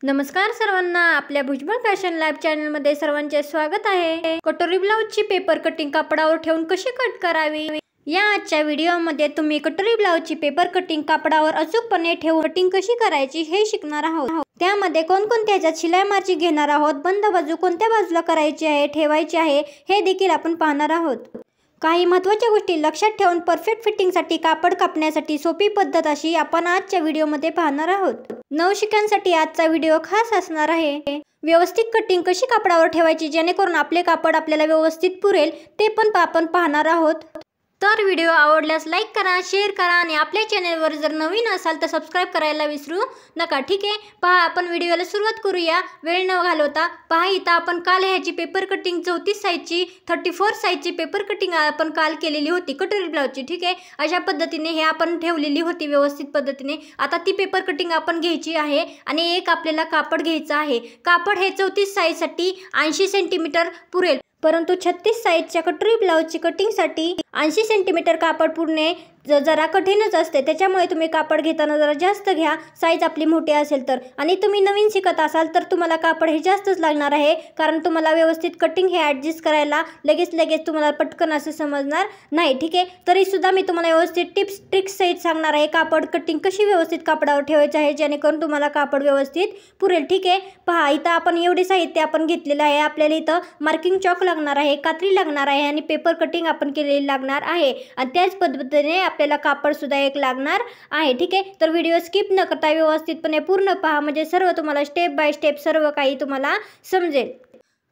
नमस्कार सर्वांना, आपल्या भुजबळ फॅशन लॅब चॅनलमध्ये सर्वांचे स्वागत आहे। कटोरी ब्लाउजची पेपर कटिंग कापडावर ठेवून कशी कट करावी या आजच्या व्हिडिओमध्ये तुम्ही कटोरी ब्लाउजची पेपर कटिंग कापडावर अचूकपणे ठेवून कटिंग कशी करायची हे शिकणार आहोत। त्यामध्ये कोणकोणत्या ह्याच्यात शिलाई मार्जिन घेणार आहोत, बंद बाजू कोणत्या बाजूला करायची आहे, ठेवायची आहे हे देखील आपण पाहणार आहोत। काही महत्त्वाच्या गोष्टी लक्षात ठेवून परफेक्ट फिटिंगसाठी कापड कापण्यासाठी सोपी पद्धत अशी आपण आजच्या व्हिडिओमध्ये पाहणार आहोत। नवशिक्यांसाठी आजचा व्हिडिओ खास असणार आहे। व्यवस्थित कटिंग कशी कापडावर ठेवायची जेणेकरून आपले कापड आपल्याला व्यवस्थित पुरेल ते पण आपण पाहणार आहोत। तर व्हिडिओ आवडल्यास लाईक करा, शेअर करा आणि आपल्या चॅनलवर जर नवीन असाल तर सबस्क्राइब करायला विसरू नका। ठीक आहे, पहा आपण व्हिडिओला सुरुवात करूया वेळ न घालवता। पहा इथं आपण काल ह्याची पेपर कटिंग 34 साईजची 34 साईजची पेपर कटिंग आपण काल केलेली होती कटोरी ब्लाउजची। ठीक आहे, अशा पद्धतीने हे आपण ठेवलेली होती व्यवस्थित पद्धतीने। आता ती पेपर कटिंग आपण घ्यायची आहे आणि एक आपल्याला कापड घ्यायचं आहे। कापड हे 34 साईजसाठी 80 सेंटीमीटर पुरेल, परंतु 36 साईजच्या कटोरी ब्लाउजची कटिंगसाठी 80 सेंटीमीटर कापड पुरणे जरा कठीणच असते। त्याच्यामुळे तुम्ही कापड घेताना जरा जास्त घ्या, साईज आपली मोठी असेल तर। आणि तुम्ही नवीन शिकत असाल तर तुम्हाला कापड हे जास्तच लागणार आहे, कारण तुम्हाला व्यवस्थित कटिंग हे ॲडजस्ट करायला लगेच तुम्हाला पटकन असं समजणार नाही। ठीक आहे, तरी सुद्धा मी तुम्हाला व्यवस्थित टिप्स ट्रिक्स सहित सांगणार आहे कापड कटिंग कशी व्यवस्थित कापडावर ठेवायचं आहे जेणेकरून तुम्हाला कापड व्यवस्थित पुरेल। ठीक आहे, पहा इथं आपण एवढे साहित्य आपण घेतलेलं आहे। आपल्याला इथं मार्किंग चॉक लागणार आहे, कात्री लागणार आहे आणि पेपर कटिंग आपण केलेली लागणार आहे आणि त्याच पद्धतीने आपल्याला कापड सुद्धा एक लागणार आहे। ठीक आहे, तर व्हिडिओ स्किप न करता व्यवस्थितपणे पूर्ण पहा, म्हणजे सर्व तुम्हाला स्टेप बाय स्टेप सर्व काही तुम्हाला समजेल।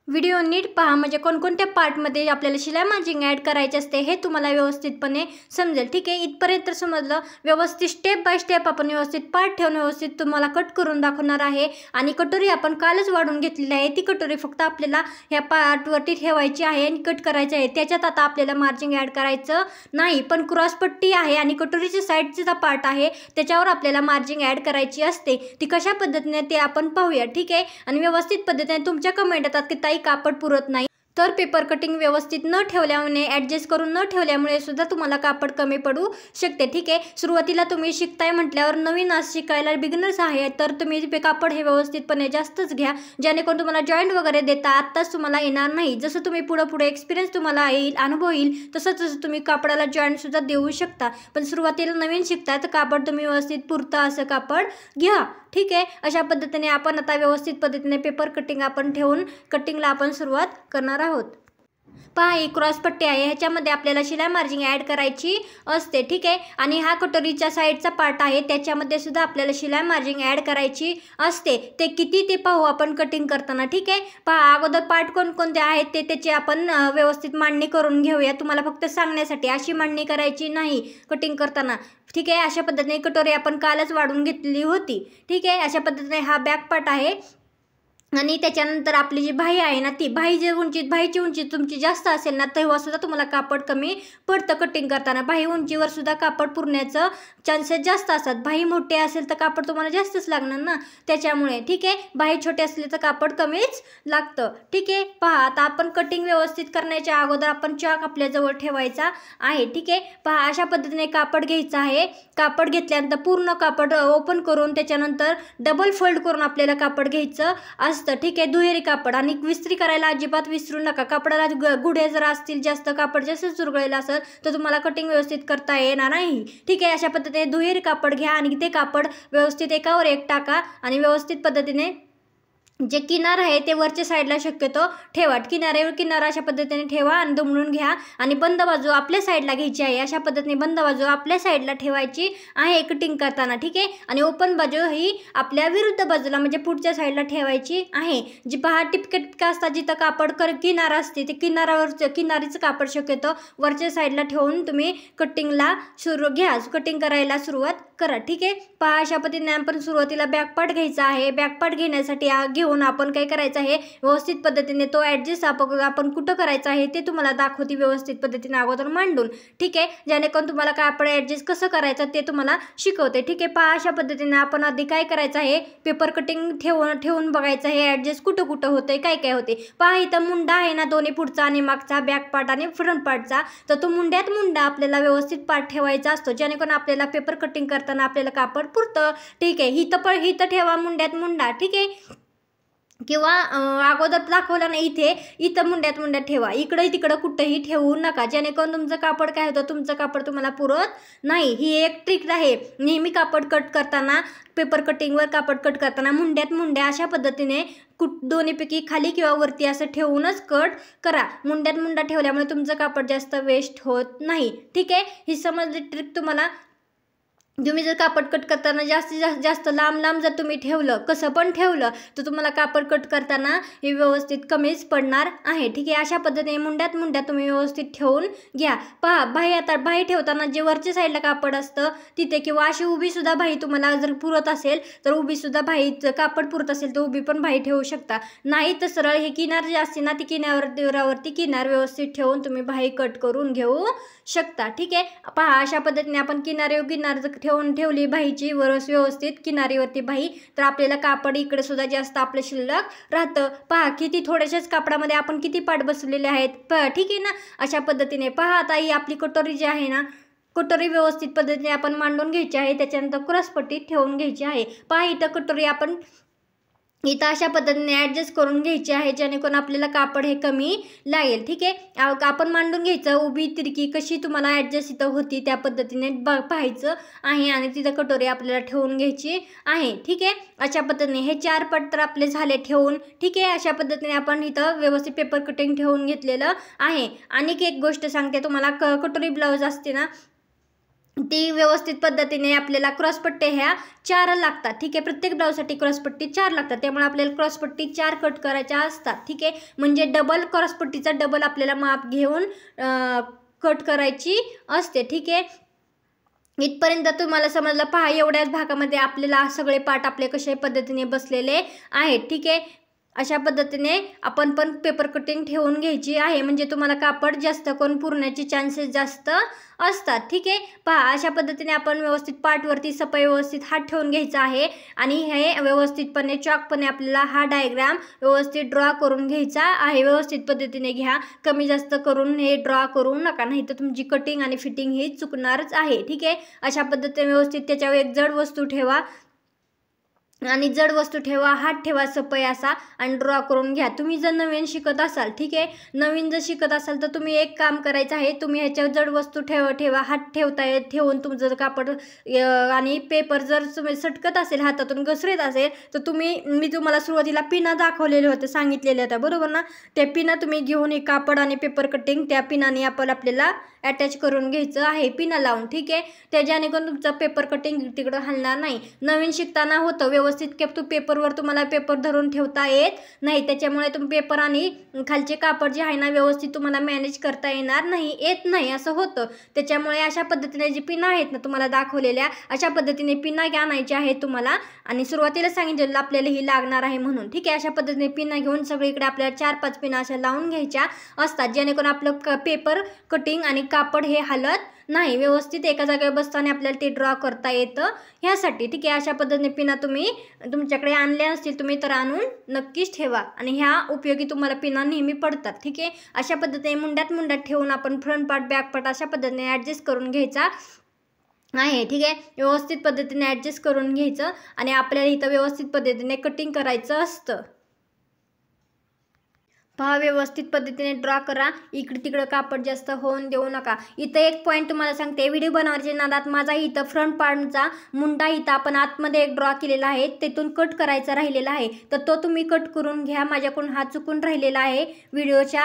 व्हिडिओ नीट पहा, म्हणजे कोणकोणत्या पार्टमध्ये आपल्याला शिलाई मार्जिन ॲड करायचे असते हे तुम्हाला व्यवस्थितपणे समजेल। ठीक आहे, इथपर्यंत समजलं। व्यवस्थित स्टेप बाय स्टेप आपण व्यवस्थित पार्ट ठेवून व्यवस्थित तुम्हाला कट करून दाखवणार आहे। आणि कटोरी आपण कालच वाढून घेतलेली आहे, ती कटोरी फक्त आपल्याला ह्या पार्टवरती ठेवायची आहे आणि कट करायची आहे। त्याच्यात आता आपल्याला मार्जिन ॲड करायचं नाही, पण क्रॉसपट्टी आहे आणि कटोरीच्या साईडचा पार्ट आहे त्याच्यावर आपल्याला मार्जिन ॲड करायची असते। ती कशा पद्धतीने ते आपण पाहूया। ठीक आहे, आणि व्यवस्थित पद्धतीने तुमच्या कमेंट येतात की कापड पुरत नाही, तर पेपर कटिंग व्यवस्थित न ठेवल्यामुळे ॲडजस्ट करून न ठेवल्यामुळे सुद्धा तुम्हाला कापड कमी पडू शकते। ठीक आहे, सुरुवातीला तुम्ही शिकताय म्हटल्यावर नवीन आज शिकायला बिगिनर्स आहे तर तुम्ही कापड हे व्यवस्थितपणे जास्तच घ्या, जेणेकरून तुम्हाला जॉईंट वगैरे देता आत्ताच तुम्हाला येणार नाही। जसं तुम्ही पुढे एक्सपिरियन्स तुम्हाला येईल, अनुभव येईल, तसं तुम्ही कापडाला जॉईंट सुद्धा देऊ शकता। पण सुरुवातीला नवीन शिकताय तर कापड तुम्ही व्यवस्थित पुरता असं कापड घ्या। ठीक आहे, अशा पद्धतीने आपण आता व्यवस्थित पद्धतीने पेपर कटिंग आपण ठेवून कटिंगला आपण सुरुवात करणार आहोत। पहा ही क्रॉसपट्टी आहे, ह्याच्यामध्ये आपल्याला शिलाई मार्जिन ॲड करायची असते। ठीक आहे, आणि हा कटोरीच्या साईडचा पार्ट आहे त्याच्यामध्ये सुद्धा आपल्याला शिलाई मार्जिन ॲड करायची असते। ते किती ते पाहू आपण कटिंग करताना। ठीक आहे, पहा अगोदर पार्ट कोणकोणते आहेत ते त्याची आपण व्यवस्थित मांडणी करून घेऊया, तुम्हाला फक्त सांगण्यासाठी। अशी मांडणी करायची नाही कटिंग करताना। ठीक आहे, अशा पद्धतीने कटोरी आपण कालच वाढून घेतलेली होती। ठीक आहे, अशा पद्धतीने हा बॅक पार्ट आहे आणि त्याच्यानंतर आपली जी बाही आहे ना, ती बाहीची उंची तुमची जास्त असेल ना तेव्हा सुद्धा तुम्हाला कापड कमी पडतं कटिंग करताना। बाही उंचीवर सुद्धा कापड पुरण्याचं चान्सेस जास्त असतात। बाही मोठी असेल तर कापड तुम्हाला जास्तच लागणार ना, त्याच्यामुळे। ठीक आहे, बाही छोटी असली तर कापड कमीच लागतं। ठीक आहे, पहा आता आपण कटिंग व्यवस्थित करण्याच्या अगोदर आपण चॉक आपल्याजवळ ठेवायचा आहे। ठीक आहे, पहा अशा पद्धतीने कापड घ्यायचं आहे। कापड घेतल्यानंतर पूर्ण कापड ओपन करून त्याच्यानंतर डबल फोल्ड करून आपल्याला कापड घ्यायचं असतं। ठीक आहे, दुहेरी कापड आणि विस्त्री करायला अजिबात विसरू नका। कापडाला गुढे जर असतील, जास्त कापड जास्त चुरगळलेलं असेल तर तुम्हाला कटिंग व्यवस्थित करता येणार नाही। ठीक आहे, अशा पद्धतीने दुहेरी कापड घ्या आणि ते कापड व्यवस्थित एकावर एक टाका आणि व्यवस्थित पद्धतीने जे किनार आहे ते वरच्या साईडला शक्यतो ठेवा। किनारा अशा पद्धतीने ठेवा आणि दुमडून घ्या आणि बंद बाजू आपल्या साईडला घ्यायची आहे। अशा पद्धतीने बंद बाजू आपल्या साईडला ठेवायची आहे कटिंग करताना। ठीक आहे, आणि ओपन बाजू ही आपल्या विरुद्ध बाजूला म्हणजे पुढच्या साईडला ठेवायची आहे। जी पहा टिपके असतात जिथं कापड किनारा असते ते किनारीचं कापड शक्यतो वरच्या साईडला ठेवून तुम्ही कटिंगला कटिंग करायला सुरुवात करा। ठीक आहे, पहा अशा पद्धतीने आपण सुरुवातीला बॅक पार्ट घ्यायचा आहे। बॅक पार्ट घेण्यासाठी घेऊन आपण काय करायचं आहे, व्यवस्थित पद्धतीने तो ॲडजस्ट आपण कुठं करायचं आहे ते तुम्हाला दाखवते व्यवस्थित पद्धतीने अगोदर मांडून. ठीक आहे, जेणेकरून तुम्हाला कापड ॲडजस्ट कसं करायचं ते तुम्हाला शिकवते. ठीक आहे, पहा अशा पद्धतीने आपण आधी काय करायचं आहे, पेपर कटिंग ठेवून बघायचं आहे ॲडजस्ट कुठं कुठं होतंय, काय काय होते. पहा इथं मुंडा आहे ना, दोन्ही पुढचा आणि मागचा, बॅक पार्ट आणि फ्रंट पार्टचा. तर तो मुंड्यात मुंडा आपल्याला व्यवस्थित पार्ट ठेवायचा असतो, जेणेकरून आपल्याला पेपर कटिंग करताना आपल्याला कापड पुरतं. ठीक आहे, हिथं ठेवा मुंड्यात मुंडा. ठीक आहे, किंवा अगोदर दाखवलं ना इथं मुंड्यात ठेवा, इकडं तिकडं कुठंही ठेवू नका, जेणेकरून तुमचं कापड काय होतं, तुमचं कापड तुम्हाला पुरत नाही. ही एक ट्रिक आहे. नेहमी कापड कट करताना, पेपर कटिंगवर कापड कट करताना मुंड्यात मुंड्या अशा पद्धतीने दोन्हीपैकी खाली किंवा वरती असं ठेवूनच कट करा. मुंड्यात मुंडा ठेवल्यामुळे तुमचं कापड जास्त वेस्ट होत नाही. ठीक आहे, ही समजली ट्रिक तुम्हाला. तुम्ही जर कापड कट करताना जास्त लांब जर तुम्ही ठेवलं, कसं पण ठेवलं, तर तुम्हाला कापड कट करताना हे व्यवस्थित कमीच पडणार आहे. ठीक आहे, अशा पद्धतीने मुंड्यात तुम्ही व्यवस्थित ठेवून घ्या. पहा बाही ठेवताना जे वरच्या साईडला कापड असतं तिथे, किंवा अशी उभी सुद्धा बाही तुम्हाला जर पुरत असेल तर उभी सुद्धा बाहीचं कापड पुरत असेल तर उभी पण बाही ठेवू शकता. नाही तर सरळ हे किनार जे असते ना, ती किनारावरती किनार व्यवस्थित ठेवून तुम्ही बाही कट करून घेऊ शकता. ठीक आहे, पहा अशा पद्धतीने आपण किनार ठेवली बाहीची व्यवस्थित किनारीवरती बाही, तर आपल्याला कापड इकडे सुद्धा जास्त आपलं शिल्लक राहतं. पहा किती थोड्याशाच कापडामध्ये आपण किती पार्ट बसवलेले आहेत. ठीक आहे ना, अशा पद्धतीने पहा. आता ही आपली कटोरी जी आहे ना, कटोरी व्यवस्थित पद्धतीने आपण मांडून घ्यायची आहे. त्याच्यानंतर क्रॉसपट्टी ठेवून घ्यायची आहे. पहा इथं कटोरी आपण इथं अशा पद्धतीने ॲडजस्ट करून घ्यायची आहे, जेणेकरून आपल्याला कापड हे कमी लागेल. ठीक आहे, आपण मांडून घ्यायचं. उभी तिरकी कशी तुम्हाला ॲडजस्ट इथं होती त्या पद्धतीने पाहायचं आहे, आणि तिथं कटोरी आपल्याला ठेवून घ्यायची आहे. ठीक आहे, अशा पद्धतीने हे 4 पट तर आपले झाले ठेवून. ठीक आहे, अशा पद्धतीने आपण इथं व्यवस्थित पेपर कटिंग ठेवून घेतलेलं आहे. आणखी एक गोष्ट सांगते तुम्हाला, कटोरी ब्लाऊज असते ना, ती व्यवस्थित पद्धतीने आपल्याला क्रॉसपट्टी ह्या 4 लागतात. ठीक आहे, प्रत्येक ब्लाऊजसाठी क्रॉसपट्टी 4 लागतात. त्यामुळे आपल्याला क्रॉसपट्टी 4 कट करायच्या असतात. ठीक आहे, म्हणजे डबल क्रॉसपट्टीचा डबल आपल्याला माप घेऊन कट करायची असते. ठीक आहे, इथपर्यंत तुम्हाला समजलं. पहा एवढ्याच भागामध्ये आपल्याला सगळे पार्ट आपले कशा पद्धतीने बसलेले आहेत. ठीक आहे, अशा पद्धतीने आपण पण पेपर कटिंग ठेवून घ्यायची आहे, म्हणजे तुम्हाला कापड जास्त करून पुरण्याचे चान्सेस जास्त असतात. ठीक आहे, पहा अशा पद्धतीने आपण व्यवस्थित पार्टवरती सफाई व्यवस्थित हात ठेवून घ्यायचा आहे, आणि हे व्यवस्थितपणे चॉकपणे आपल्याला हा डायग्राम व्यवस्थित ड्रॉ करून घ्यायचा आहे. व्यवस्थित पद्धतीने घ्या, कमी जास्त करून हे ड्रॉ करू नका, नाही तर तुमची कटिंग आणि फिटिंग ही चुकणारच आहे. ठीक आहे, अशा पद्धतीने व्यवस्थित त्याच्यावर एक जड वस्तू ठेवा, आणि जड वस्तू ठेवा, हात ठेवा सफाई असा, आणि ड्रॉ करून घ्या. तुम्ही जर नवीन शिकत असाल, ठीक आहे, नवीन जर शिकत असाल तर तुम्ही एक काम करायचं आहे, तुम्ही ह्याच्यावर जड वस्तू ठेवा, हात ठेवून तुमचं कापड आणि पेपर जर तुम्ही सटकत असेल, हातातून घसरत असेल, तर मी तुम्हाला सुरुवातीला पिना दाखवलेले होते, सांगितलेले होते बरोबर ना, त्या पिना तुम्ही घेऊन हे कापड आणि पेपर कटिंग त्या पिनाने आपल्याला अटॅच करून घ्यायचं आहे, पिना लावून. ठीक आहे, त्याच्याने पण तुमचं पेपर कटिंग तिकडं हलणार नाही. नवीन शिकताना होतं व्यवस्थित पेपरवर तुम्हाला पेपर धरून ठेवता येत नाही, त्याच्यामुळे तुम्ही पेपर आणि खालचे कापड जे आहे ना व्यवस्थित तुम्हाला मॅनेज करता येत नाही असं होतं. त्याच्यामुळे अशा पद्धतीने जी पिना आहेत ना तुम्हाला दाखवलेल्या, अशा पद्धतीने पिना आणायच्या आहेत तुम्हाला, आणि सुरुवातीला सांगितलेलं आपल्याला ही लागणार आहे म्हणून. ठीक आहे, अशा पद्धतीने पिना घेऊन सगळीकडे आपल्याला 4-5 पिना अशा लावून घ्यायच्या असतात, जेणेकरून आपलं पेपर कटिंग आणि कापड हे हलत नाही, व्यवस्थित एका जागेवर बसताना आपल्याला ते ड्रॉ करता येतं ह्यासाठी. ठीक आहे, अशा पद्धतीने पिना तुम्ही तुमच्याकडे आणल्या असतील तुम्ही तर आणून नक्कीच ठेवा, आणि ह्या उपयोगी तुम्हाला पिना नेहमी पडतात. ठीक आहे, अशा पद्धतीने मुंड्यात ठेवून आपण फ्रंट पार्ट बॅक पार्ट अशा पद्धतीने ॲडजस्ट करून घ्यायचा आहे. ठीक आहे, व्यवस्थित पद्धतीने ॲडजस्ट करून घ्यायचं, आणि आपल्याला इथं व्यवस्थित पद्धतीने कटिंग करायचं असतं. पहा व्यवस्थित पद्धतीने ड्रॉ करा, इकडे तिकडे कापड जास्त होऊन देऊ नका. इथं एक पॉईंट तुम्हाला सांगते, व्हिडिओ बनवायच्या नादात माझा इथं फ्रंट पार्टचा मुंडा इथं आपण आतमध्ये एक ड्रॉ केलेला आहे, तिथून कट करायचा राहिलेला आहे, तर तो तुम्ही कट करून घ्या. माझ्याकडून हा चुकून राहिलेला आहे व्हिडिओच्या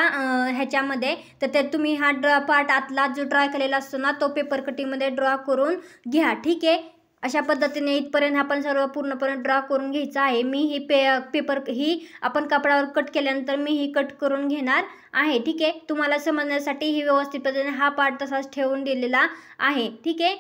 ह्याच्यामध्ये, तर ते तुम्ही हा पार्ट आतला जो ड्रॉ केलेला असतो ना तो पेपर कटिंगमध्ये ड्रॉ करून घ्या. ठीक आहे, अशा पद्धतीने इथपर्यंत आपण सर्व पूर्णपणे ड्रॉ करून घ्यायचं आहे. मी ही पेपर ही आपण कापडावर कट केल्यानंतर मी ही कट करून घेणार आहे. ठीक आहे, तुम्हाला समजण्यासाठी ही व्यवस्थित पद्धतीने हा पार्ट तसाच ठेवून दिलेला आहे. ठीक आहे,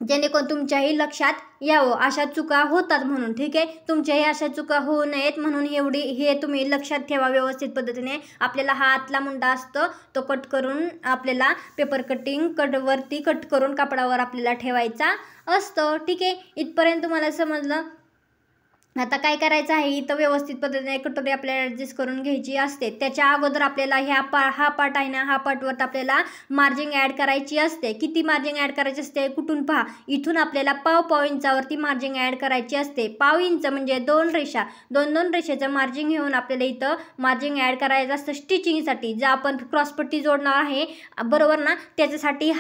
जेणेकरून तुमच्याही लक्षात यावं, अशा चुका होतात म्हणून. ठीक आहे, तुमच्याही अशा चुका होऊ नयेत म्हणून हे तुम्ही लक्षात ठेवा. व्यवस्थित पद्धतीने आपल्याला हा आतला मुंडा असतो तो कट करून आपल्याला पेपर कटिंग वरती कट करून कापडावर आपल्याला ठेवायचा असतो. ठीक आहे, इथपर्यंत तुम्हाला समजलं. आता काय करायचं आहे, इथं व्यवस्थित पद्धतीने कटोरी आपल्याला ॲडजस्ट करून घ्यायची असते. त्याच्या अगोदर आपल्याला हा पार्ट आहे ना, हा पार्टवर आपल्याला मार्जिंग ॲड करायची असते. किती मार्जिंग ॲड करायची असते कुठून पहा, इथून आपल्याला पाव इंचावरती मार्जिंग ॲड करायची असते. पाव इंच म्हणजे 2 रेषा, 2 रेषेचं मार्जिंग घेऊन आपल्याला इथं मार्जिंग ॲड करायचं असतं स्टिचिंगसाठी. जे आपण क्रॉसपट्टी जोडणार आहे बरोबर ना, त्याच्यासाठी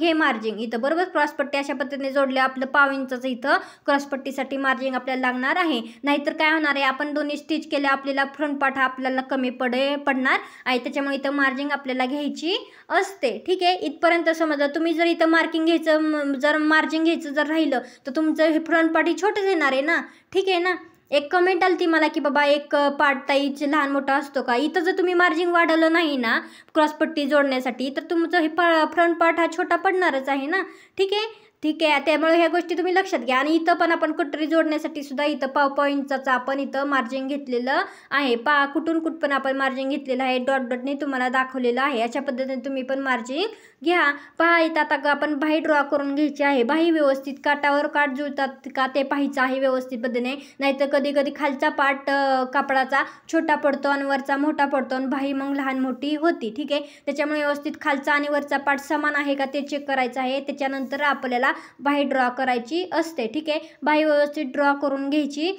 हे मार्जिंग इथं बरोबर क्रॉसपट्टी अशा पद्धतीने जोडले आपलं पाव इंचाचं इथं क्रॉसपट्टीसाठी मार्जिंग आपल्याला लागणार आहे. नाहीतर काय होणार आहे, आपण दोन्ही स्टिच केले आपल्याला फ्रंट पार्ट आपल्याला कमी पडणार आहे. त्याच्यामुळे इथं मार्जिंग आपल्याला घ्यायची असते. ठीक आहे, इथपर्यंत समजा. तुम्ही जर इथं मार्जिंग घ्यायचं जर राहिलं तर तुमचं हे फ्रंट पार्ट ही छोटंच येणार आहे ना. ठीक आहे ना. एक कमेंट आली ती मला की बाबा एक पार्ट ताईचे लहान मोठा असतो का. इथं जर तुम्ही मार्जिंग वाढवलं नाही ना क्रॉसपट्टी जोडण्यासाठी तर तुमचं हे फ्रंट पार्ट हा छोटा पडणारच आहे ना. ठीक आहे, त्यामुळे ह्या गोष्टी तुम्ही लक्षात घ्या. आणि इथं पण आपण कटोरी जोडण्यासाठी सुद्धा इथं पाव इंचाचं आपण इथं मार्जिंग घेतलेलं आहे. कुठून कुठं आपण मार्जिंग घेतलेलं आहे, डॉटने तुम्हाला दाखवलेलं आहे. अशा पद्धतीने तुम्ही पण मार्जिंग घ्या. पहा इथं आता आपण बाही ड्रॉ करून घ्यायची आहे. बाही व्यवस्थित काटावर काट जुळतात का ते पाहायचं आहे व्यवस्थित पद्धतीने. नाहीतर कधी कधी खालचा पार्ट कापडाचा छोटा पडतो आणि वरचा मोठा पडतो आणि बाही मग लहान मोठी होती. ठीक आहे, त्याच्यामुळे व्यवस्थित खालचा आणि वरचा पार्ट समान आहे का ते चेक करायचं आहे. त्याच्यानंतर आपल्याला बाही ड्रॉ करायची असते. ठीक आहे, बाही व्यवस्थित ड्रॉ करून घ्यायची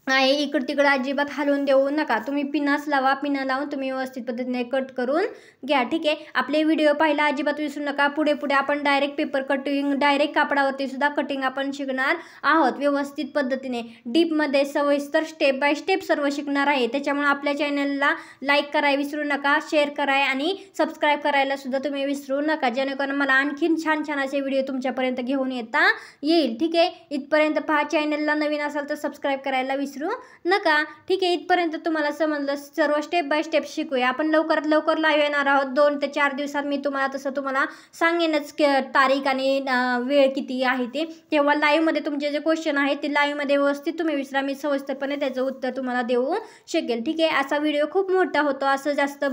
आहे. इकडं तिकडं अजिबात हलवून देऊ नका. तुम्ही पिनास लावा, पिना लावून तुम्ही व्यवस्थित पद्धतीने कट करून घ्या. ठीक आहे, आपले व्हिडिओ पाहायला अजिबात विसरू नका. पुढे आपण डायरेक्ट पेपर कटिंग डायरेक्ट कापडावरती सुद्धा कटिंग आपण शिकणार आहोत व्यवस्थित पद्धतीने. डीपमध्ये सविस्तर स्टेप बाय स्टेप सर्व शिकणार आहे. त्याच्यामुळे आपल्या चॅनलला लाईक करायला विसरू नका, शेअर कराय आणि सबस्क्राईब करायला सुद्धा तुम्ही विसरू नका, जेणेकरून मला आणखीन छान छान असे व्हिडिओ तुमच्यापर्यंत घेऊन येता येईल. ठीक आहे, इथपर्यंत पहा. चॅनलला नवीन असाल तर सबस्क्राईब करायला विसरू नका. ठीक आहे, इथपर्यंत तुम्हाला समजलं. सर्व स्टेप बाय स्टेप शिकूया आपण. लवकरात लवकर लाईव्ह येणार आहोत. 2 ते 4 दिवसात मी तुम्हाला सांगेनच तारीख आणि वेळ किती आहे ते. तेव्हा लाईव्हमध्ये तुमचे जे क्वेश्चन आहेत ते लाईव्हमध्ये व्यवस्थित तुम्ही विचारा, मी सविस्तरपणे त्याचं उत्तर तुम्हाला देऊ शकेल. ठीक आहे, असा व्हिडिओ खूप मोठा होतो. असं जास्त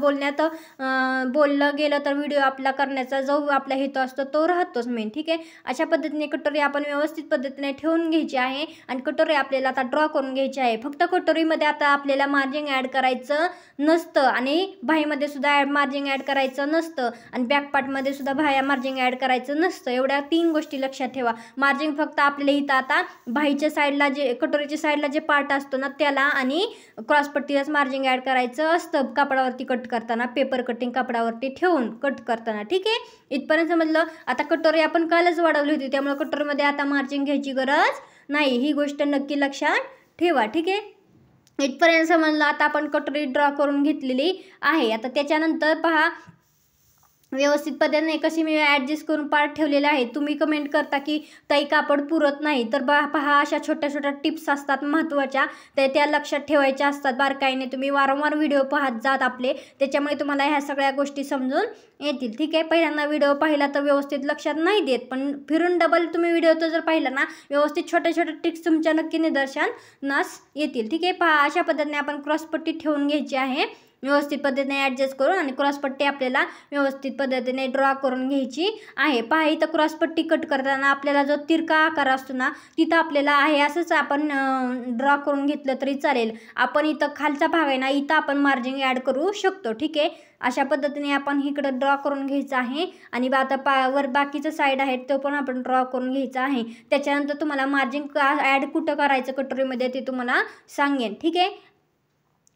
बोललं गेलं तर व्हिडिओ आपला करण्याचा जो आपला हेतू असतो तो राहतोच मेन. ठीक आहे, अशा पद्धतीने कटोरी आपण व्यवस्थित पद्धतीने ठेवून घ्यायची आहे आणि कटोरी आपल्याला आता ड्रॉ करून घ्यायची आहे. फक्त कटोरीमध्ये आता आपल्याला मार्जिंग ॲड करायचं नसतं आणि बाहीमध्ये सुद्धा मार्जिंग ॲड करायचं नसतं आणि बॅक पार्टमध्ये सुद्धा मार्जिंग ॲड करायचं नसतं. एवढ्या 3 गोष्टी लक्षात ठेवा. मार्जिंग फक्त आपल्याला इथं आता बाहीच्या साईडला जे कटोरीच्या साईडला जे पार्ट असतो ना त्याला आणि क्रॉसपट्टीलाच मार्जिंग ॲड करायचं असतं कापडावरती कट करताना, पेपर कटिंग कापडावरती ठेवून कट करताना. ठीक आहे, इथपर्यंत समजलं. आता कटोरी आपण कालच वाढवली होती त्यामुळे कटोरीमध्ये आता मार्जिंग घ्यायची गरज नाही. ही गोष्ट नक्की लक्षात ठेवा. ठीक आहे, इथपर्यंत समजलं. आता आपण कटोरी ड्रॉ करून घेतलेली आहे. आता त्याच्यानंतर पहा व्यवस्थित पद्धतीने कशी मी ॲडजस्ट करून पार्ट ठेवलेले आहे. तुम्ही कमेंट करता की ताई कापड पुरत नाही, तर पहा अशा छोट्या छोट्या टिप्स असतात महत्त्वाच्या, त्या लक्षात ठेवायच्या असतात बारकाईने. तुम्ही वारंवार व्हिडिओ पाहत जात आपले, त्याच्यामुळे तुम्हाला ह्या सगळ्या गोष्टी समजून येतील. ठीक आहे, पहिल्यांदा व्हिडिओ पाहिला तर व्यवस्थित लक्षात नाही देत, पण फिरून डबल तुम्ही व्हिडिओ तर जर पाहिला ना व्यवस्थित छोट्या छोट्या टिप्स तुमच्या नक्की निदर्शनास येतील. ठीक आहे, पहा अशा पद्धतीने आपण क्रॉसपट्टी ठेवून घ्यायची आहे व्यवस्थित पद्धतीने ॲडजस्ट करून आणि क्रॉसपट्टी आपल्याला व्यवस्थित पद्धतीने ड्रॉ करून घ्यायची आहे. पहा इथं क्रॉसपट्टी कट करताना आपल्याला जो तिरका आकार असतो ना तिथं आपल्याला आहे असंच आपण ड्रॉ करून घेतलं तरी चालेल. आपण इथं खालचा भाग आहे ना इथं आपण मार्जिंग ॲड करू शकतो. ठीक आहे, अशा पद्धतीने आपण इकडं ड्रॉ करून घ्यायचं आहे आणि आता वर बाकीचं साईड आहे तो पण आपण ड्रॉ करून घ्यायचा आहे. त्याच्यानंतर तुम्हाला मार्जिंग ॲड कुठं करायचं कटोरीमध्ये ते तुम्हाला सांगेन. ठीक आहे,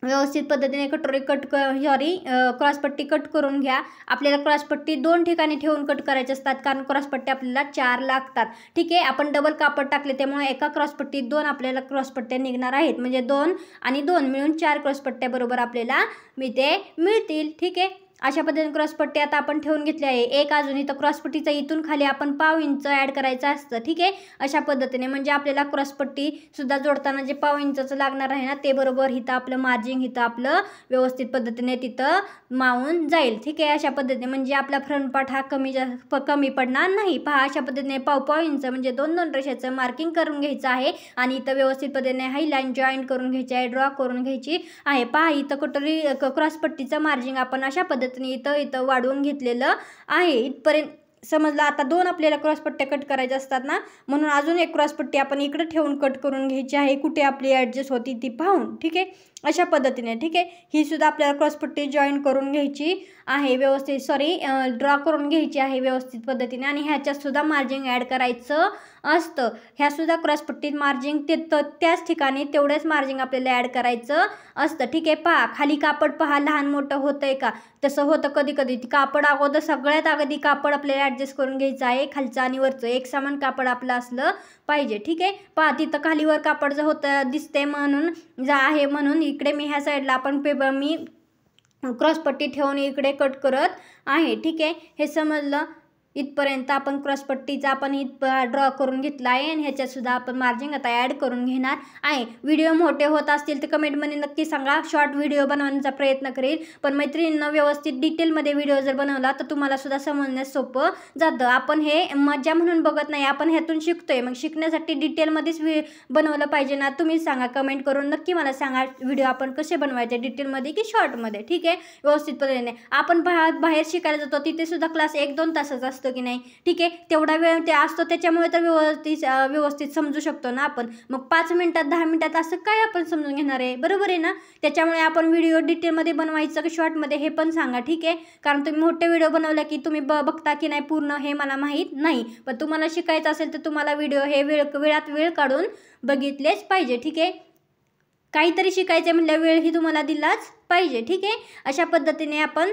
व्यवस्थित पद्धतीने कटोरी क्रॉसपट्टी कट करून घ्या. आपल्याला क्रॉसपट्टी 2 ठिकाणी ठेवून कट करायचे असतात कारण क्रॉसपट्टी आपल्याला 4 लागतात. ठीक आहे, आपण डबल कापड टाकले त्यामुळे एका क्रॉसपट्टीत 2 आपल्याला क्रॉसपट्ट्या निघणार आहेत. म्हणजे 2 आणि 2 मिळून 4 क्रॉसपट्ट्या बरोबर आपल्याला मिळतील. ठीक आहे, अशा पद्धतीने क्रॉसपट्टी आता आपण ठेवून घेतली आहे. एक अजून इथं क्रॉसपट्टीचा इथून खाली आपण 1/2 इंच ॲड करायचं असतं. ठीक आहे, अशा पद्धतीने म्हणजे आपल्याला क्रॉसपट्टी सुद्धा जोडताना जे 1/2 इंचचं लागणार आहे ना ते बरोबर इथं आपलं मार्जिंग इथं आपलं व्यवस्थित पद्धतीने तिथं मावून जाईल. ठीक आहे, अशा पद्धतीने म्हणजे आपला फ्रंट पार्ट हा कमी पडणार नाही. पहा, अशा पद्धतीने 1/2 इंच म्हणजे 2 रेषेचं मार्किंग करून घ्यायचं आहे आणि इथं व्यवस्थित पद्धतीने हाई लाईन जॉईन करून घ्यायची आहे, ड्रॉ करून घ्यायची आहे. पहा, इथं कटोरी क्रॉसपट्टीचं मार्जिंग आपण अशा पद्धतीने इथं वाढवून घेतलेलं आहे. इथपर्यंत समजलं. आता 2 आपल्याला क्रॉसपट्ट्या कट करायच्या असतात ना, म्हणून अजून एक क्रॉसपट्टी आपण इकडे ठेवून कट करून घ्यायची आहे, कुठे आपली ॲडजस्ट होती ती पाहून. ठीक आहे, अशा पद्धतीने. ठीक आहे, ही सुद्धा आपल्याला क्रॉसपट्टी जॉईन करून घ्यायची आहे व्यवस्थित, ड्रॉ करून घ्यायची आहे व्यवस्थित पद्धतीने आणि ह्याच्यात सुद्धा मार्जिंग ॲड करायचं असतं. ह्या सुद्धा क्रॉसपट्टीत मार्जिंग त्याच ठिकाणी तेवढंच मार्जिंग आपल्याला ॲड करायचं असतं. ठीक आहे, पहा खाली कापड पहा लहान मोठं होतंय का, तसं होतं कधी कधी. कापड अगोदर सगळ्यात अगदी कापड आपल्याला ॲडजस्ट करून घ्यायचं आहे, खालचं आणि वरचं एक समान कापड आपलं असलं पाहिजे. ठीक आहे, पहा तिथं खालीवर कापड जर होतं दिसते म्हणून इकडे मी ह्या साईडला मी क्रॉसपट्टी ठेवून इकडे कट करत आहे. ठीक आहे, हे समजलं. इथपर्यंत आपण क्रॉसपट्टीचा आपण ड्रॉ करून घेतला आहे आणि ह्याच्यात सुद्धा आपण मार्जिंग आता ॲड करून घेणार आहे. व्हिडिओ मोठे होत असतील तर कमेंटमध्ये नक्की सांगा, शॉर्ट व्हिडिओ बनवण्याचा प्रयत्न करेल. पण मैत्रिणींना व्यवस्थित डिटेलमध्ये व्हिडिओ जर बनवला तर तुम्हाला सुद्धा समजण्यास सोपं जातं. आपण हे मजा म्हणून बघत नाही, आपण ह्यातून शिकतोय. मग शिकण्यासाठी डिटेलमध्येच बनवलं पाहिजे ना. तुम्ही सांगा, कमेंट करून नक्की मला सांगा व्हिडिओ आपण कसे बनवायचे, डिटेलमध्ये की शॉर्टमध्ये. ठीक आहे, व्यवस्थित पद्धतीने. आपण बाहेर शिकायला जातो तिथे सुद्धा क्लास 1-2 तासाचा असतो की नाही. ठीक आहे, तेवढा वेळ ते असतो त्याच्यामुळे तर व्यवस्थित समजू शकतो ना आपण. मग 5 मिनिटात 10 मिनिटात असं काय आपण समजून घेणार आहे, बरोबर आहे ना. त्याच्यामुळे आपण व्हिडिओ डिटेलमध्ये बनवायचं की शॉर्टमध्ये हे पण सांगा. ठीक आहे, कारण तुम्ही मोठे व्हिडिओ बनवला की तुम्ही बघता की नाही पूर्ण हे मला माहीत नाही. पण तुम्हाला शिकायचं असेल तर तुम्हाला व्हिडिओ हे वेळात वेळ काढून बघितलेच पाहिजे. ठीक आहे, काहीतरी शिकायचं म्हटलं वेळ ही तुम्हाला दिलाच पाहिजे. ठीक आहे, अशा पद्धतीने आपण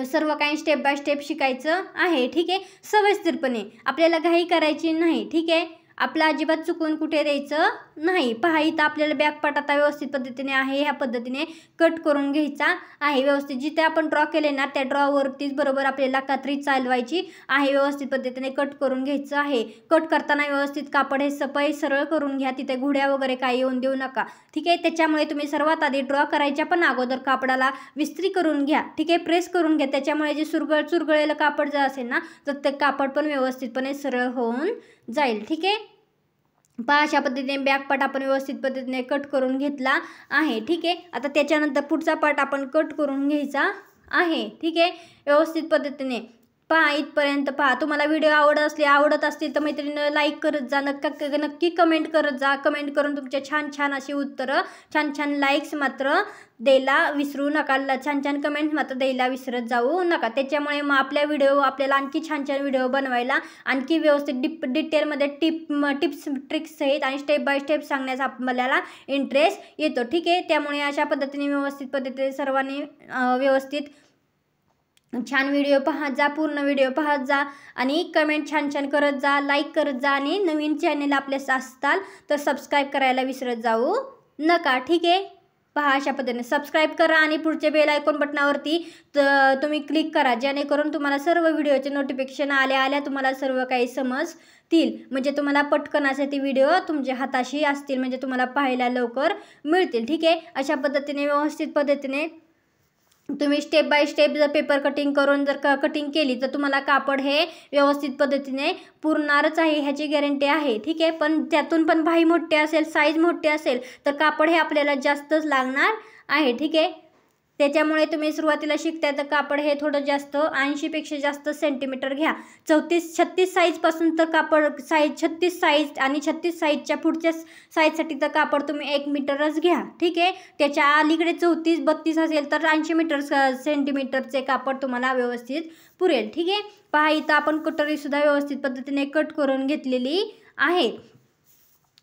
सर्व काही स्टेप बाय स्टेप शिकायचं आहे. ठीक आहे, सविस्तरपणे आपल्याला घाई करायची नाही. ठीक आहे, आपलं अजिबात चुकून कुठे द्यायचं नाही. पहा इथं आपल्याला बॅकपार्ट आता व्यवस्थित पद्धतीने आहे, ह्या पद्धतीने कट करून घ्यायचा आहे व्यवस्थित. जिथे आपण ड्रॉ केले ना त्या ड्रॉवरतीच बरोबर आपल्याला कात्री चालवायची आहे, व्यवस्थित पद्धतीने कट करून घ्यायचं आहे. कट करताना व्यवस्थित कापड हे सरळ करून घ्या, तिथे घुड्या वगैरे काही येऊन देऊ नका. ठीक आहे, त्याच्यामुळे तुम्ही सर्वात आधी ड्रॉ करायच्या पण अगोदर कापडाला विस्त्री करून घ्या. ठीक आहे, प्रेस करून घ्या, त्याच्यामुळे जे चुरगळलेलं कापड जर असेल ना तर ते कापड पण व्यवस्थितपणे सरळ होऊन जाईल. ठीक आहे, पहा अशा पद्धतीने बॅक पार्ट आपण व्यवस्थित पद्धतीने कट करून घेतला आहे. ठीक आहे, आता त्याच्यानंतर पुढचा पार्ट आपण कट करून घ्यायचा आहे. ठीक आहे, व्यवस्थित पद्धतीने. पहा इथपर्यंत पहा. तुम्हाला व्हिडिओ आवडत असतील तर मैत्रिणींना लाईक करत जा, नक्की कमेंट करत जा. कमेंट करून तुमच्या छान अशी उत्तरं, छान लाईक्स मात्र द्यायला विसरू नका, छान कमेंट्स मात्र द्यायला विसरत जाऊ नका. त्याच्यामुळे मग आपल्याला आणखी छान व्हिडिओ बनवायला आणखी व्यवस्थित डिटेलमध्ये टिप्स ट्रिक्स सहित आणि स्टेप बाय स्टेप सांगण्याचा आपल्याला इंटरेस्ट येतो. ठीक आहे, त्यामुळे अशा पद्धतीने व्यवस्थित पद्धतीने सर्वांनी व्यवस्थित छान व्हिडिओ पाहत जा, पूर्ण व्हिडिओ पाहत जा आणि कमेंट छान करत जा, लाईक करत जा आणि नवीन चॅनल आपल्या असताल तर सबस्क्राईब करायला विसरत जाऊ नका. ठीक आहे, पहा अशा पद्धतीने सबस्क्राईब करा आणि पुढच्या बेल आयकॉन बटनावरती तुम्ही क्लिक करा, जेणेकरून तुम्हाला सर्व व्हिडिओचे नोटिफिकेशन आल्या तुम्हाला सर्व काही समजतील. म्हणजे तुम्हाला पटकन असे ते व्हिडिओ तुमच्या हाताशी असतील, म्हणजे तुम्हाला पाहायला लवकर मिळतील. ठीक आहे, अशा पद्धतीने व्यवस्थित पद्धतीने तुम्ही स्टेप बाय स्टेप जर पेपर कटिंग करून जर कटिंग केली तर तुम्हाला कापड हे व्यवस्थित पद्धतीने पुरणारच आहे, ह्याची गॅरंटी आहे. ठीक आहे, पण त्यातून पण भाई मोठे असेल, साईज मोठे असेल तर कापड हे आपल्याला जास्तच लागणार आहे. ठीक आहे, त्याच्यामुळे तुम्ही सुरुवातीला शिकताय तर कापड हे थोडं जास्त 80 पेक्षा जास्त सेंटीमीटर घ्या. 34-36 साईजपासून तर कापड 36 साईज आणि 36 साईजच्या पुढच्या साईजसाठी तर कापड तुम्ही 1 मीटरच घ्या. ठीक आहे, त्याच्या अलीकडे 34-32 असेल तर 80 सेंटीमीटरचे कापड तुम्हाला व्यवस्थित पुरेल. ठीक आहे, पहा इथं आपण कटोरीसुद्धा व्यवस्थित पद्धतीने कट करून घेतलेली आहे.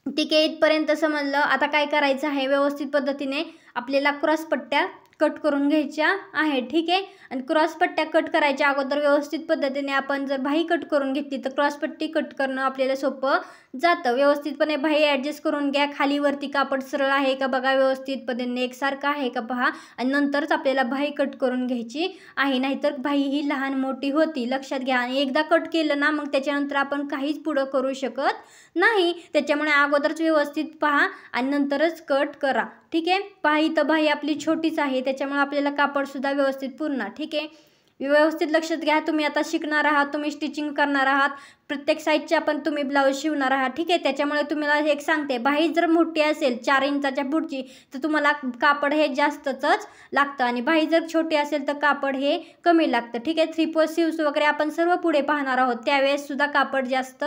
ठीक आहे, इथपर्यंत समजलं. आता काय करायचं आहे, व्यवस्थित पद्धतीने आपल्याला क्रॉस पट्ट्या कट करून घ्यायच्या आहे. ठीक आहे. आणि क्रॉस पट्ट्या कट करायच्या अगोदर व्यवस्थित पद्धतीने आपण जर बाही कट करून घेतली तर क्रॉस पट्टी कट करणं आपल्याला सोपं जातं. व्यवस्थितपणे बाही ॲडजस्ट करून घ्या. खाली वरती कापड सरळ आहे का बघा, व्यवस्थित पद्धतीने एकसारखं आहे का पहा, आणि नंतरच आपल्याला बाही कट करून घ्यायची आहे. नाहीतर बाही ही लहान मोठी होती, लक्षात घ्या. आणि एकदा कट केलं ना मग त्याच्यानंतर आपण काहीच पुढं करू शकत नाही. त्याच्यामुळे अगोदरच व्यवस्थित पहा आणि नंतरच कट करा. ठीक आहे. पहा इथं बाही आपली छोटीच आहे, त्याच्यामुळे आपल्याला कापडसुद्धा व्यवस्थित पूर्ण. ठीक आहे. व्यवस्थित लक्षात घ्या. तुम्ही आता शिकणार आहात, तुम्ही स्टिचिंग करणार आहात, प्रत्येक साईजच्या पण तुम्ही ब्लाऊज शिवणार आहात. ठीक आहे. त्याच्यामुळे तुम्हाला एक सांगते, बाही जर मोठी असेल 4 इंचाच्या पुढची तर तुम्हाला कापड हे जास्तच लागतं, आणि बाही जर छोटी असेल तर कापड हे कमी लागतं. ठीक आहे. 3/4 स्लीव्स वगैरे आपण सर्व पुढे पाहणार आहोत, त्यावेळेस सुद्धा कापड जास्त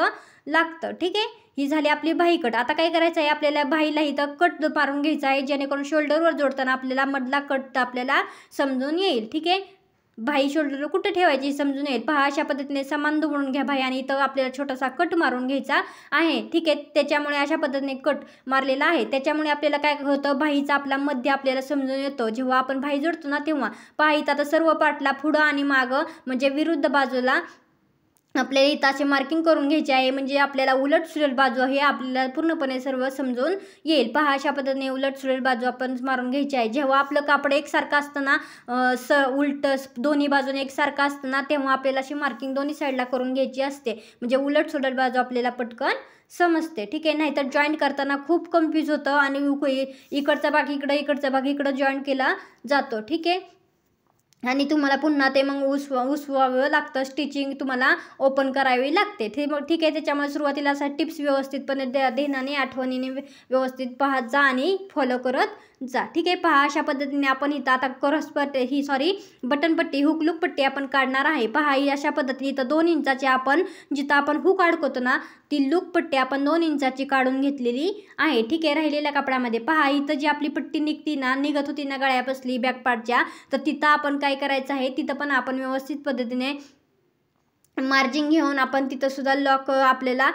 लागतं. ठीक आहे. ही झाली आपली बाही कट. आता काय करायचं आहे, आपल्याला बाहीला इथं कट मारून घ्यायचा आहे, जेणेकरून शोल्डरवर जोडताना आपल्याला मधला कट आपल्याला समजून येईल. ठीक आहे. बाही शोल्डर कुठे ठेवायची समजून येईल. पहा अशा पद्धतीने समान दुमडून घ्या बाही, आणि इथं आपल्याला छोटासा कट मारून घ्यायचा आहे. ठीक आहे. त्याच्यामुळे अशा पद्धतीने कट मारलेला आहे. त्याच्यामुळे आपल्याला काय होतं, बाहीचा आपला मध्य आपल्याला समजून येतो. जेव्हा आपण बाही जोडतो ना तेव्हा पहा इथं आता सर्व पाटला पुढं आणि मागं म्हणजे विरुद्ध बाजूला आपल्याला इथं असे मार्किंग करून घ्यायचे आहे, म्हणजे आपल्याला उलट सुलट बाजू हे आपल्याला पूर्णपणे सर्व समजून येईल. पहा अशा पद्धतीने उलट सुलट बाजू आपण मारून घ्यायची आहे. जेव्हा आपलं कापड एकसारखं असतं ना, उलट दोन्ही बाजूने एकसारखं असतं ना, तेव्हा आपल्याला अशी मार्किंग दोन्ही साईडला करून घ्यायची असते, म्हणजे उलट सुलट बाजू आपल्याला पटकन समजते. ठीक आहे. नाहीतर जॉईंट करताना खूप कन्फ्यूज होतं आणि इकडचा भाग इकडं, इकडचा भाग इकडं जॉईंट केला जातो. ठीक आहे. आणि तुम्हाला पुन्हा ते मग उसवावं लागतं, स्टिचिंग तुम्हाला ओपन करावी लागते. ठीक आहे. त्याच्यामुळे सुरुवातीला असा टिप्स व्यवस्थितपणे ध्यानाने आठवणीने व्यवस्थित पाहत जा आणि फॉलो करत जा. ठीक आहे. पहा अशा पद्धतीने आपण इथं आता बटनपट्टी हुक लूक पट्टी आपण काढणार आहे. पहा ही अशा पद्धतीने इथं 2 इंचाची आपण जिथं आपण हुक अडकवतो ना ती लूक पट्टी आपण 2 इंचाची काढून घेतलेली आहे. ठीक आहे. राहिलेल्या कापडामध्ये पहा इथं जी आपली पट्टी निघत होती ना गळ्यापासली बॅकपार्टच्या, तर तिथं आपण काय करायचं आहे, तिथं पण आपण व्यवस्थित पद्धतीने मार्जिन घेऊन आपण तिथं सुद्धा लॉक आपल्याला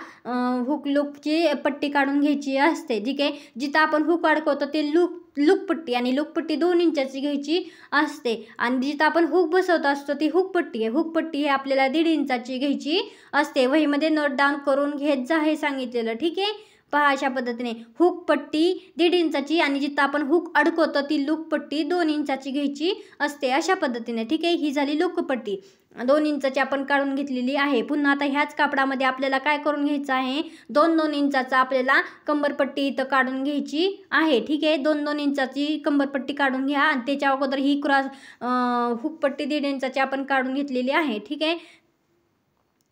हुक लूकची पट्टी काढून घ्यायची असते. ठीक आहे. जिथं आपण हुक अडकवतो ते लूक पट्टी, आणि लूक पट्टी 2 इंचाची घ्यायची असते, आणि जिथं आपण हुक बसवत असतो ती हुक पट्टी आहे. हुक पट्टी हे आपल्याला 1.5 इंचाची घ्यायची असते. वहीमध्ये नोट डाऊन करून घेत जा हे सांगितलेलं. ठीक आहे. पहा अशा पद्धतीने हुक पट्टी 1.5 इंचाची, आणि जिथं आपण हुक अडकवतो ती लूक पट्टी 2 इंचाची घ्यायची असते अशा पद्धतीने. ठीक आहे. ही झाली लूक पट्टी 2 इंचाची आपण काढून घेतलेली आहे. पुन्हा आता ह्याच कापडामध्ये आपल्याला काय करून घ्यायचं आहे, 2-2 इंचाचा आपल्याला कंबरपट्टी इथं काढून घ्यायची आहे. ठीक आहे. 2-2 इंचाची कंबरपट्टी काढून घ्या, आणि त्याच्या अगोदर ही हुकपट्टी 1.5 इंचाची आपण काढून घेतलेली आहे. ठीक आहे.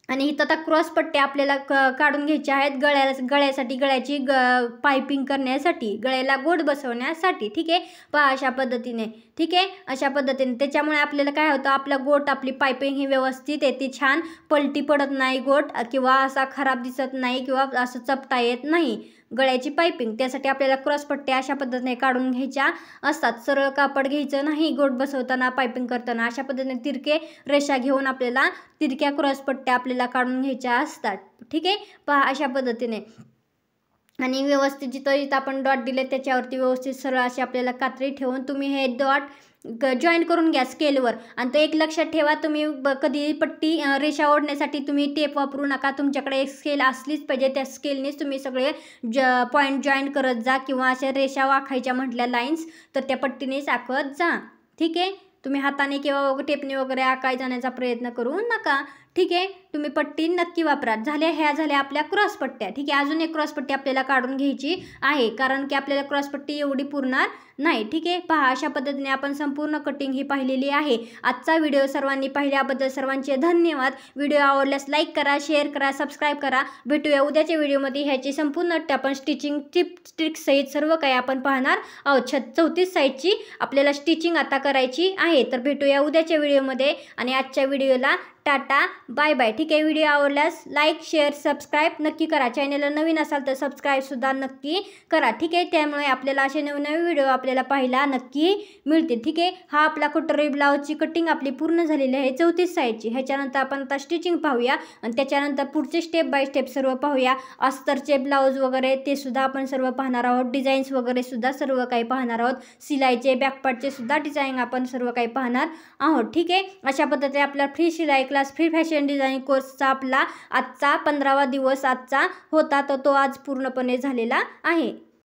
आणि इथं आता क्रॉस पट्ट्या आपल्याला काढून घ्यायच्या आहेत गळ्यासाठी, गळ्याची पायपिंग करण्यासाठी, गळ्याला गोट बसवण्यासाठी. ठीक आहे. पहा अशा पद्धतीने. ठीक आहे. अशा पद्धतीने त्याच्यामुळे आपल्याला काय होतं, आपला गोट आपली पायपिंग ही व्यवस्थित येते, छान पलटी पडत नाही गोट, किंवा असा खराब दिसत नाही, किंवा असं चपटा येत नाही गळ्याची पायपिंग. त्यासाठी आपल्याला क्रॉस पट्ट्या अशा पद्धतीने काढून घ्यायच्या असतात. सरळ कापड घ्यायचं नाही गोट बसवताना, पायपिंग करताना. अशा पद्धतीने तिरके रेषा घेऊन आपल्याला तिरक्या क्रॉस पट्ट्या आपल्याला काढून घ्यायच्या असतात. ठीक आहे. पहा अशा पद्धतीने. आणि व्यवस्थित जिथं आपण डॉट दिले त्याच्यावरती व्यवस्थित सरळ अशी आपल्याला कात्री ठेवून तुम्ही हे डॉट जॉईन करून घ्या स्केलवर. आणि तो एक लक्षात ठेवा, तुम्ही कधी पट्टी रेषा ओढण्यासाठी तुम्ही टेप वापरू नका. तुमच्याकडे एक स्केल असलीच पाहिजे, त्या स्केलनेच तुम्ही सगळे पॉईंट जॉईन करत जा, किंवा अशा रेषा आखायच्या म्हटल्या लाईन्स तर त्या पट्टीनेच आखत जा. ठीक आहे. तुम्ही हाताने किंवा टेपने वगैरे आकाय जाण्याचा प्रयत्न करू नका. ठीक आहे. तुम्ही पट्टी नक्की वापरा. ह्या झाल्या आपल्या क्रॉस पट्ट्या. ठीक आहे. अजून एक क्रॉस पट्टी आपल्याला काढून घ्यायची आहे, कारण की आपल्याला क्रॉस पट्टी एवढी पुरणार नाही. ठीक आहे. पहा अशा पद्धतीने आपण संपूर्ण कटिंग ही पाहिलेली आहे. आजचा व्हिडिओ सर्वांनी पाहिल्याबद्दल सर्वांचे धन्यवाद. व्हिडिओ आवडल्यास लाईक करा, शेअर करा, सबस्क्राईब करा. भेटूया उद्याच्या व्हिडिओमध्ये. ह्याची संपूर्ण आपण स्टिचिंग ट्रिक्स सहित सर्व काही आपण पाहणार आहोत. 34 साईजची आपल्याला स्टिचिंग आता करायची आहे. तर भेटूया उद्याच्या व्हिडिओमध्ये, आणि आजच्या व्हिडिओला टाटा बाय बाय. ठीक आहे. व्हिडिओ आवडल्यास लाईक शेअर सबस्क्राईब नक्की करा. चॅनलला नवीन असाल तर सबस्क्राईब सुद्धा नक्की करा. ठीक आहे. त्यामुळे आपल्याला असे नवीन व्हिडिओ आपल्या आपल्याला पाहायला नक्की मिळते. ठीक आहे, हा आपला कटोरी ब्लाऊजची कटिंग आपली पूर्ण झालेली आहे 34 साईजची. ह्याच्यानंतर आपण आता स्टिचिंग पाहूया आणि त्याच्यानंतर पुढचे स्टेप बाय स्टेप सर्व पाहूया. अस्तरचे ब्लाऊज वगैरे ते सुद्धा आपण सर्व पाहणार आहोत. डिझाईन्स वगैरे सुद्धा सर्व काही पाहणार आहोत. सिलाईचे बॅकपार्टचे सुद्धा डिझाईन आपण सर्व काही पाहणार आहोत. ठीक आहे, अशा पद्धतीने आपला फ्री शिलाई क्लास, फ्री फॅशन डिझाईन कोर्सचा आपला आजचा 15वा दिवस आजचा होता, तर तो आज पूर्णपणे झालेला आहे.